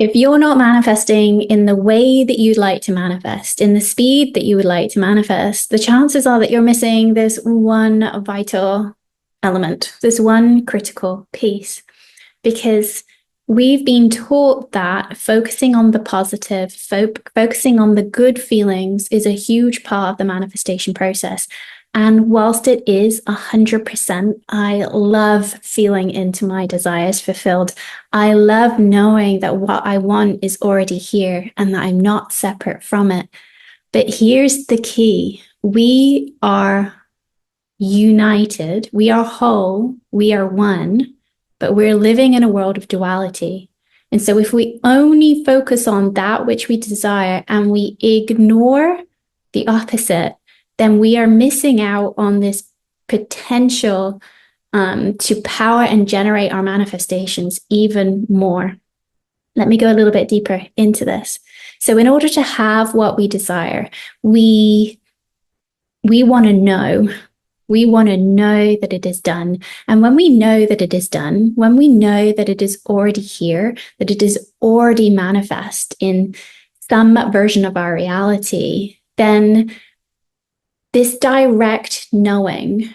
If you're not manifesting in the way that you'd like to manifest, in the speed that you would like to manifest, the chances are that you're missing this one vital element, this one critical piece. Because we've been taught that focusing on the positive, focusing on the good feelings is a huge part of the manifestation process. And whilst it is 100%, I love feeling into my desires fulfilled. I love knowing that what I want is already here and that I'm not separate from it. But here's the key. We are united. We are whole. We are one, but we're living in a world of duality. And so if we only focus on that which we desire and we ignore the opposite, then we are missing out on this potential to power and generate our manifestations even more. Let me go a little bit deeper into this. So in order to have what we desire, we want to know. We want to know that it is done. And when we know that it is done, when we know that it is already here, that it is already manifest in some version of our reality, then this direct knowing,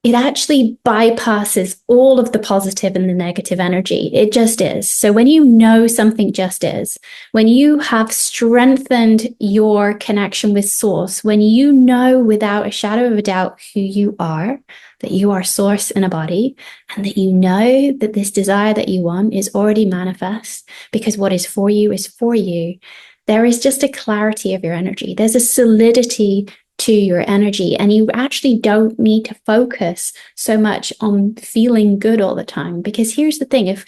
it actually bypasses all of the positive and the negative energy. It just is. So when you know something just is, when you have strengthened your connection with source, when you know without a shadow of a doubt who you are, that you are source in a body, and that you know that this desire that you want is already manifest because what is for you, there is just a clarity of your energy. There's a solidity to your energy, and you actually don't need to focus so much on feeling good all the time. Because here's the thing, if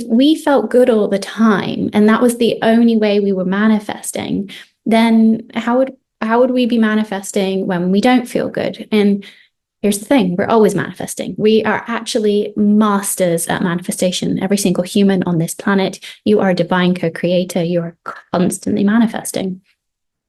we felt good all the time and that was the only way we were manifesting, then how would we be manifesting when we don't feel good? And here's the thing, we're always manifesting. We are actually masters at manifestation. Every single human on this planet, you are a divine co-creator. You are constantly manifesting.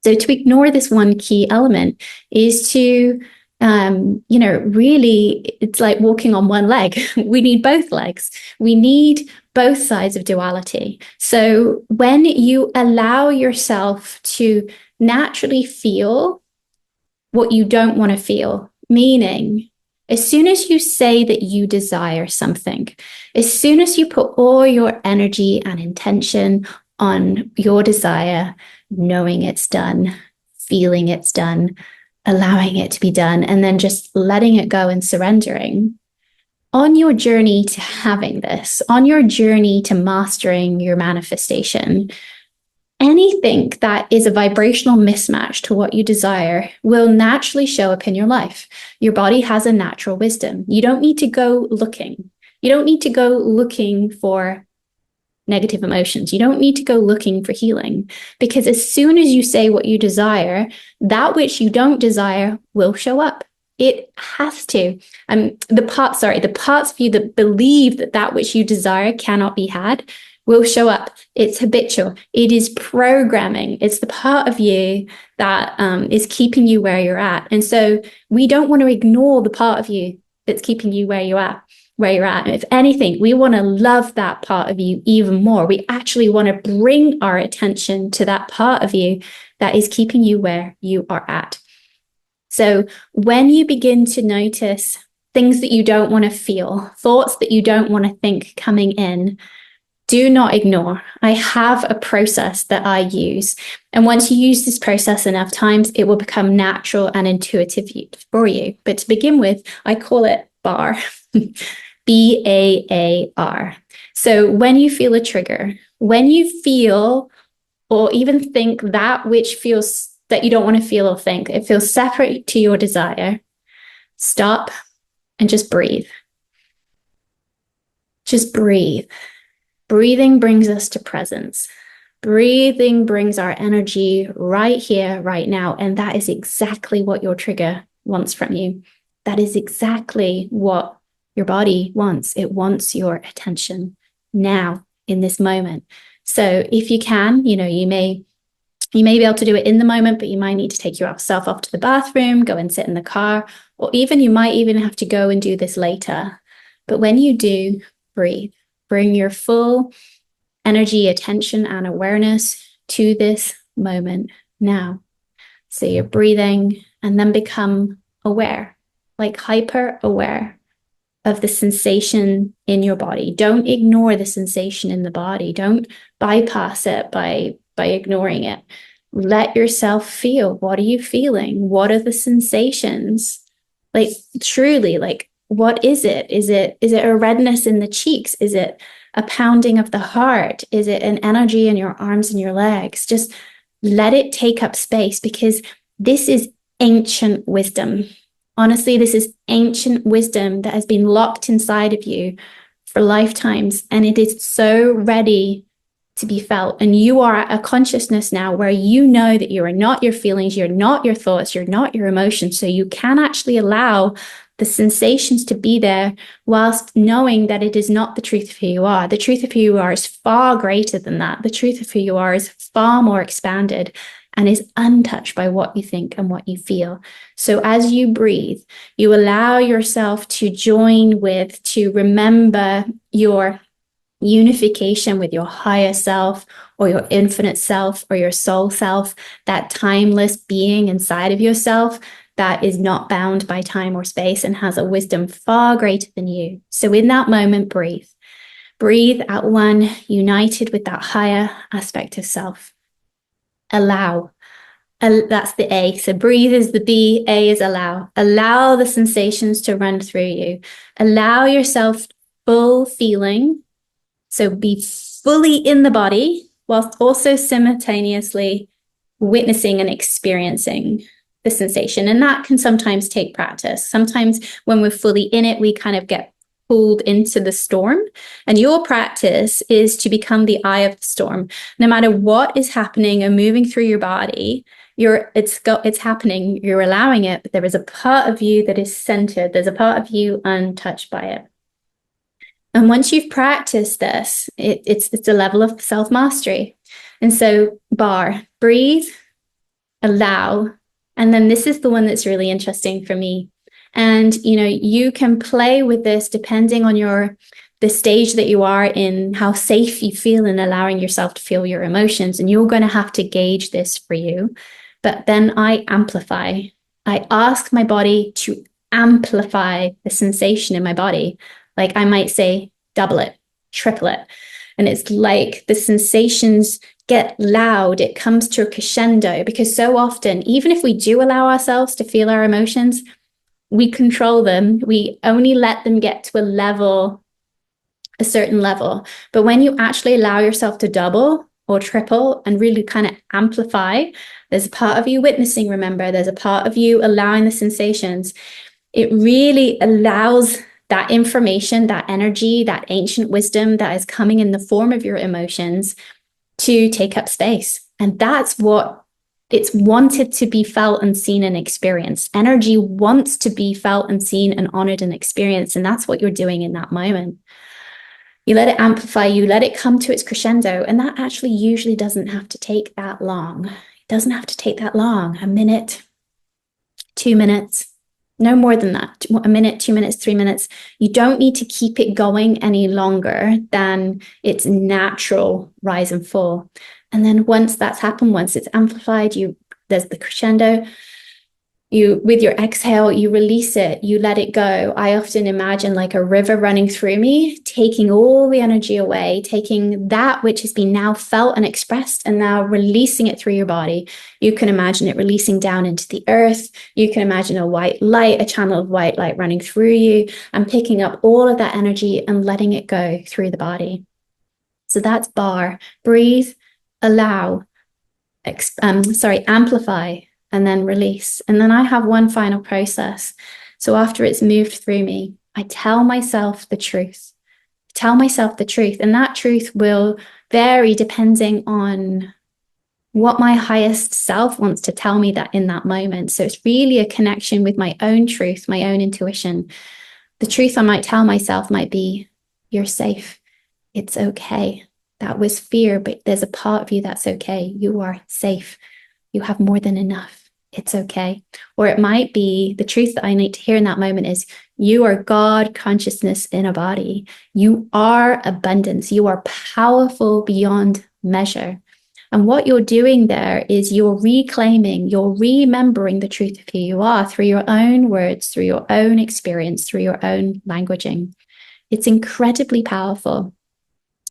So to ignore this one key element is to, really, it's like walking on one leg. We need both legs. We need both sides of duality. So when you allow yourself to naturally feel what you don't want to feel, meaning as soon as you say that you desire something, as soon as you put all your energy and intention on your desire, knowing it's done, feeling it's done, allowing it to be done, and then just letting it go and surrendering. On your journey to having this, on your journey to mastering your manifestation, anything that is a vibrational mismatch to what you desire will naturally show up in your life. Your body has a natural wisdom. You don't need to go looking. You don't need to go looking for negative emotions. You don't need to go looking for healing, because as soon as you say what you desire, that which you don't desire will show up. It has to. The parts of you that believe that that which you desire cannot be had will show up. It's habitual. It is programming. It's the part of you that is keeping you where you're at. And so we don't want to ignore the part of you that's keeping you where you're at. If anything, we want to love that part of you even more. We actually want to bring our attention to that part of you that is keeping you where you are at. So when you begin to notice things that you don't want to feel, thoughts that you don't want to think coming in, do not ignore. I have a process that I use. And once you use this process enough times, it will become natural and intuitive for you. But to begin with, I call it BAR. BAAR. So when you feel a trigger, when you feel or even think that which feels that you don't want to feel or think, it feels separate to your desire, stop and just breathe. Just breathe. Breathing brings us to presence. Breathing brings our energy right here, right now. And that is exactly what your trigger wants from you. That is exactly what your body wants. It wants your attention now in this moment. So if you can, you may be able to do it in the moment, but you might need to take yourself off to the bathroom, go and sit in the car, or even you might even have to go and do this later. But when you do, breathe. Bring your full energy, attention, and awareness to this moment now. So you're breathing and then become aware, like hyper aware of the sensation in your body. Don't ignore the sensation in the body. Don't bypass it by ignoring it. Let yourself feel. What are you feeling? What are the sensations? Like truly, like what is it? Is it a redness in the cheeks? Is it a pounding of the heart? Is it an energy in your arms and your legs? Just let it take up space, because this is ancient wisdom. Honestly, this is ancient wisdom that has been locked inside of you for lifetimes, and it is so ready to be felt. And you are at a consciousness now where you know that you are not your feelings, you're not your thoughts, you're not your emotions. So you can actually allow the sensations to be there whilst knowing that it is not the truth of who you are. The truth of who you are is far greater than that. The truth of who you are is far more expanded and is untouched by what you think and what you feel. So as you breathe, you allow yourself to join with, to remember your unification with your higher self or your infinite self or your soul self, that timeless being inside of yourself that is not bound by time or space and has a wisdom far greater than you. So in that moment, breathe. Breathe at one, united with that higher aspect of self. Allow. That's the A. So breathe is the B, A is allow. Allow the sensations to run through you. Allow yourself full feeling. So be fully in the body whilst also simultaneously witnessing and experiencing the sensation. And that can sometimes take practice. Sometimes when we're fully in it, we kind of get pulled into the storm. And your practice is to become the eye of the storm. No matter what is happening and moving through your body, it's happening, you're allowing it, but there is a part of you that is centered. There's a part of you untouched by it. And once you've practiced this, it's a level of self-mastery. And so breathe, allow, and then this is the one that's really interesting for me. And, you can play with this depending on the stage that you are in, how safe you feel in allowing yourself to feel your emotions. And you're going to have to gauge this for you. But then I amplify. I ask my body to amplify the sensation in my body. Like I might say, double it, triple it. And it's like the sensations get loud. It comes to a crescendo, because so often, even if we do allow ourselves to feel our emotions, we control them. We only let them get to a certain level. But when you actually allow yourself to double or triple and really kind of amplify, there's a part of you witnessing, remember, there's a part of you allowing the sensations. It really allows that information, that energy, that ancient wisdom that is coming in the form of your emotions to take up space. And that's what it's wanted to be felt and seen and experienced. Energy wants to be felt and seen and honored and experienced. And that's what you're doing in that moment. You let it amplify, you let it come to its crescendo. And that actually usually doesn't have to take that long. It doesn't have to take that long. A minute, 2 minutes. No more than that. A minute, 2 minutes, 3 minutes. You don't need to keep it going any longer than its natural rise and fall. And then once that's happened, once it's amplified, there's the crescendo. With your exhale, you release it, you let it go. I often imagine like a river running through me, taking all the energy away, taking that which has been now felt and expressed and now releasing it through your body. You can imagine it releasing down into the earth. You can imagine a white light, a channel of white light running through you and picking up all of that energy and letting it go through the body. So that's breathe, allow, amplify, and then release. And then I have one final process. So after it's moved through me, I tell myself the truth. Tell myself the truth. And that truth will vary depending on what my highest self wants to tell me that in that moment. So it's really a connection with my own truth, my own intuition. The truth I might tell myself might be, you're safe. It's okay. That was fear, but there's a part of you that's okay. You are safe. You have more than enough. It's okay. Or it might be the truth that I need to hear in that moment is you are God consciousness in a body. You are abundance. You are powerful beyond measure. And what you're doing there is you're reclaiming, you're remembering the truth of who you are through your own words, through your own experience, through your own languaging. It's incredibly powerful.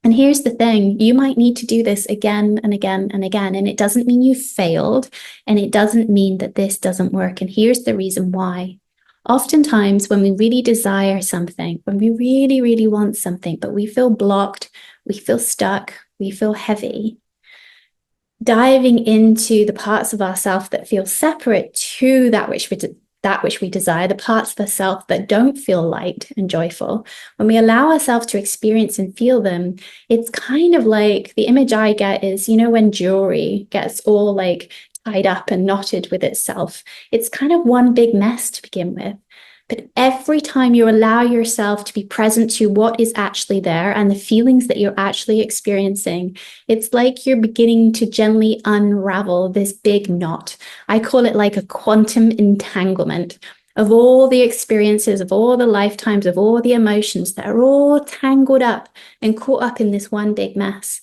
And here's the thing, you might need to do this again and again and again. And it doesn't mean you failed. And it doesn't mean that this doesn't work. And here's the reason why. Oftentimes, when we really desire something, when we really, really want something, but we feel blocked, we feel stuck, we feel heavy, diving into the parts of ourselves that feel separate to that which we desire, the parts of ourselves that don't feel light and joyful, when we allow ourselves to experience and feel them, it's kind of like the image I get is, you know, when jewelry gets all like tied up and knotted with itself, it's kind of one big mess to begin with. But every time you allow yourself to be present to what is actually there and the feelings that you're actually experiencing, it's like you're beginning to gently unravel this big knot. I call it like a quantum entanglement of all the experiences, of all the lifetimes, of all the emotions that are all tangled up and caught up in this one big mess.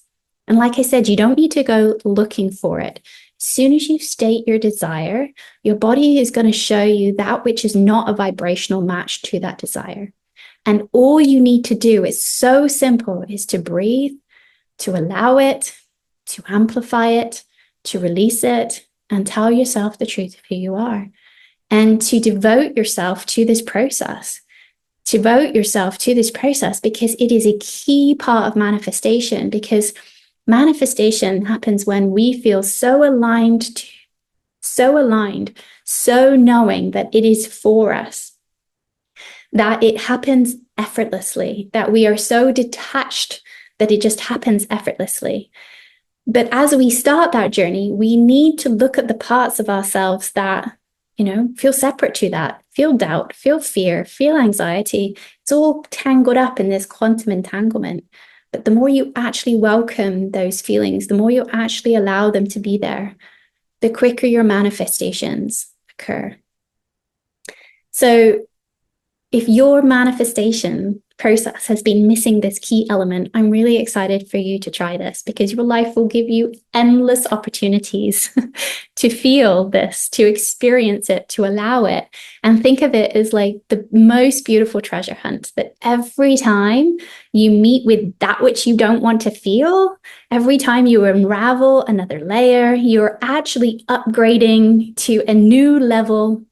And like I said, you don't need to go looking for it. As soon as you state your desire, your body is going to show you that which is not a vibrational match to that desire. And all you need to do is so simple, is to breathe, to allow it, to amplify it, to release it, and tell yourself the truth of who you are. And to devote yourself to this process. Devote yourself to this process because it is a key part of manifestation, because manifestation happens when we feel so aligned, so knowing that it is for us, that it happens effortlessly, that we are so detached that it just happens effortlessly. But as we start that journey, we need to look at the parts of ourselves that, you know, feel separate to that, feel doubt, feel fear, feel anxiety. It's all tangled up in this quantum entanglement. But the more you actually welcome those feelings, the more you actually allow them to be there, the quicker your manifestations occur. So if your manifestation process has been missing this key element, I'm really excited for you to try this, because your life will give you endless opportunities to feel this, to experience it, to allow it. And think of it as like the most beautiful treasure hunt, that every time you meet with that which you don't want to feel, every time you unravel another layer, you're actually upgrading to a new level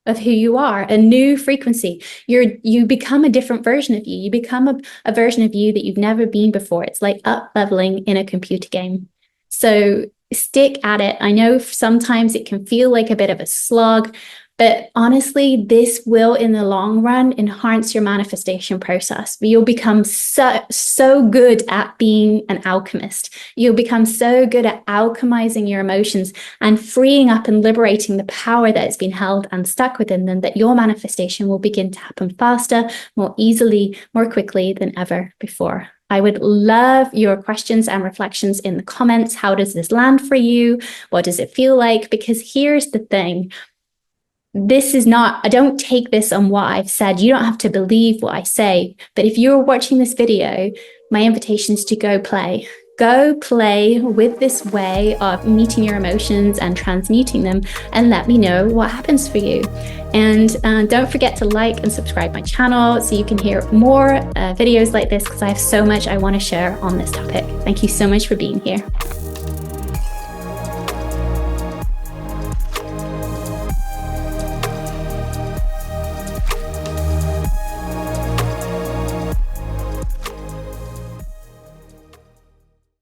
of who you are, a new frequency. You become a different version of you. You become a version of you that you've never been before. It's like up leveling in a computer game. So stick at it. I know sometimes it can feel like a bit of a slog, but honestly, this will, in the long run, enhance your manifestation process. You'll become so good at being an alchemist. You'll become so good at alchemizing your emotions and freeing up and liberating the power that has been held and stuck within them, that your manifestation will begin to happen faster, more easily, more quickly than ever before. I would love your questions and reflections in the comments. How does this land for you? What does it feel like? Because here's the thing. This is not, I don't take this on what I've said. You don't have to believe what I say. But if you're watching this video, my invitation is to go play. Go play with this way of meeting your emotions and transmuting them, and let me know what happens for you. And don't forget to like and subscribe my channel so you can hear more videos like this, because I have so much I want to share on this topic. Thank you so much for being here.